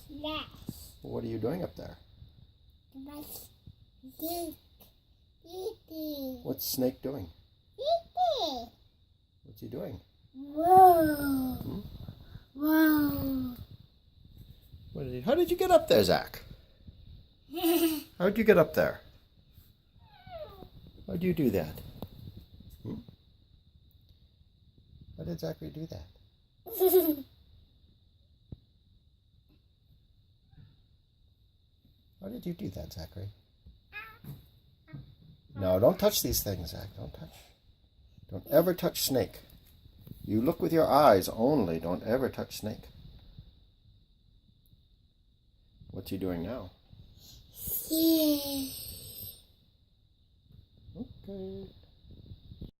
Yes. What are you doing up there? What's Snake doing? What's he doing? Whoa. Hmm? Whoa. How did you get up there, Zach? How'd you get up there? How'd you do that? Hmm? How did Zachary do that? How did you do that, Zachary? No, don't touch these things, Zach. Don't touch. Don't ever touch Snake. You look with your eyes only. Don't ever touch Snake. What's he doing now? Yeah. Okay.